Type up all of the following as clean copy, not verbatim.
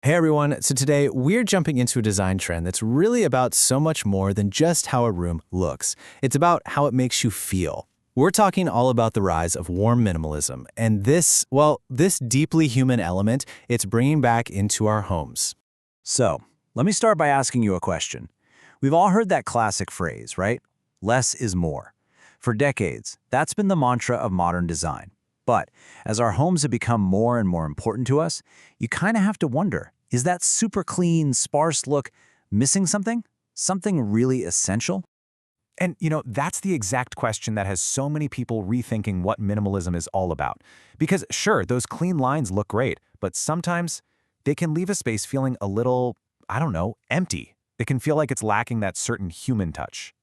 Hey everyone, so today we're jumping into a design trend that's really about so much more than just how a room looks. It's about how it makes you feel. We're talking all about the rise of warm minimalism, and this deeply human element, it's bringing back into our homes. So, let me start by asking you a question. We've all heard that classic phrase, right? Less is more. For decades, that's been the mantra of modern design. But as our homes have become more and more important to us, you kind of have to wonder, is that super clean, sparse look missing something? Something really essential? And, that's the exact question that has so many people rethinking what minimalism is all about. Because, sure, those clean lines look great, but sometimes they can leave a space feeling a little, empty. It can feel like it's lacking that certain human touch.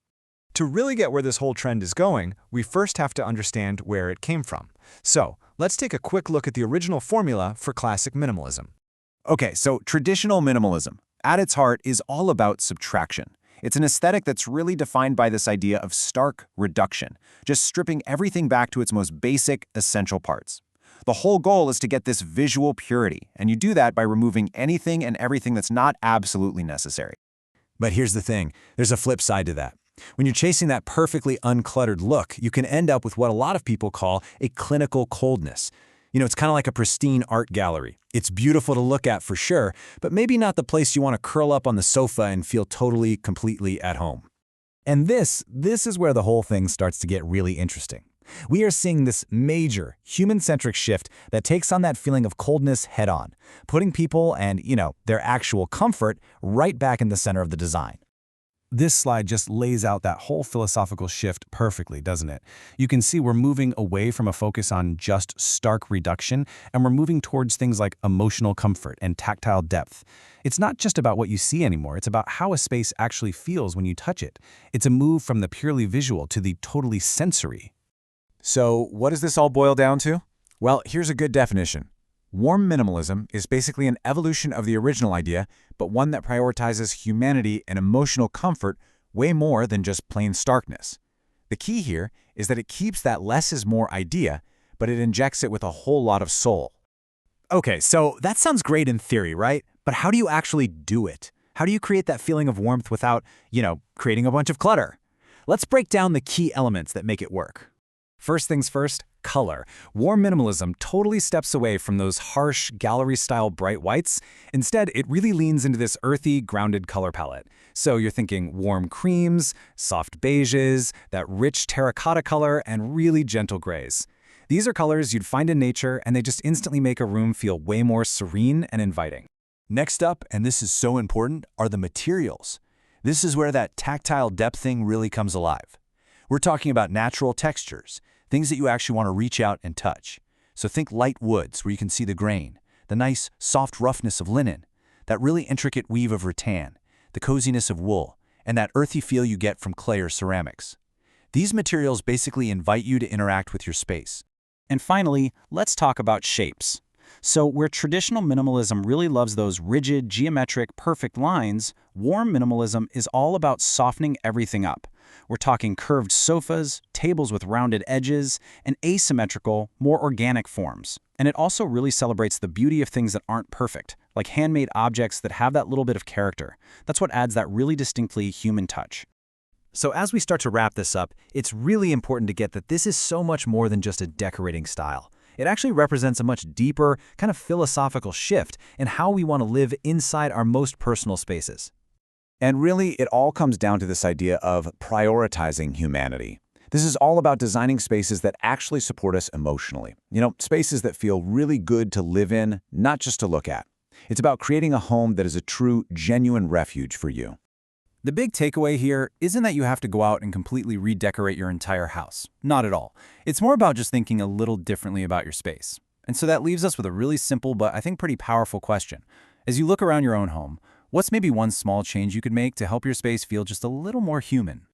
To really get where this whole trend is going, we first have to understand where it came from. So, let's take a quick look at the original formula for classic minimalism. Okay, so traditional minimalism, at its heart, is all about subtraction. It's an aesthetic that's really defined by this idea of stark reduction, just stripping everything back to its most basic, essential parts. The whole goal is to get this visual purity, and you do that by removing anything and everything that's not absolutely necessary. But here's the thing, there's a flip side to that. When you're chasing that perfectly uncluttered look, you can end up with what a lot of people call a clinical coldness. It's kind of like a pristine art gallery. It's beautiful to look at for sure, but maybe not the place you want to curl up on the sofa and feel totally, completely at home. And this is where the whole thing starts to get really interesting. We are seeing this major, human-centric shift that takes on that feeling of coldness head-on, putting people and, their actual comfort right back in the center of the design. This slide just lays out that whole philosophical shift perfectly, doesn't it? You can see we're moving away from a focus on just stark reduction, and we're moving towards things like emotional comfort and tactile depth. It's not just about what you see anymore, it's about how a space actually feels when you touch it. It's a move from the purely visual to the totally sensory. So, what does this all boil down to? Well, here's a good definition. Warm minimalism is basically an evolution of the original idea, but one that prioritizes humanity and emotional comfort way more than just plain starkness. The key here is that it keeps that less is more idea, but it injects it with a whole lot of soul. Okay, so that sounds great in theory, right? But how do you actually do it? How do you create that feeling of warmth without, creating a bunch of clutter? Let's break down the key elements that make it work. First things first, color. Warm minimalism totally steps away from those harsh, gallery-style bright whites. Instead, it really leans into this earthy, grounded color palette. So you're thinking warm creams, soft beiges, that rich terracotta color, and really gentle grays. These are colors you'd find in nature, and they just instantly make a room feel way more serene and inviting. Next up, and this is so important, are the materials. This is where that tactile depth thing really comes alive. We're talking about natural textures, things that you actually want to reach out and touch. So think light woods where you can see the grain, the nice, soft roughness of linen, that really intricate weave of rattan, the coziness of wool, and that earthy feel you get from clay or ceramics. These materials basically invite you to interact with your space. And finally, let's talk about shapes. So where traditional minimalism really loves those rigid, geometric, perfect lines, warm minimalism is all about softening everything up. We're talking curved sofas, tables with rounded edges, and asymmetrical, more organic forms. And it also really celebrates the beauty of things that aren't perfect, like handmade objects that have that little bit of character. That's what adds that really distinctly human touch. So as we start to wrap this up, it's really important to get that this is so much more than just a decorating style. It actually represents a much deeper, kind of philosophical shift in how we want to live inside our most personal spaces. And really, it all comes down to this idea of prioritizing humanity. This is all about designing spaces that actually support us emotionally. Spaces that feel really good to live in, not just to look at. It's about creating a home that is a true, genuine refuge for you. The big takeaway here isn't that you have to go out and completely redecorate your entire house. Not at all. It's more about just thinking a little differently about your space. And so that leaves us with a really simple but I think pretty powerful question. As you look around your own home, what's maybe one small change you could make to help your space feel just a little more human?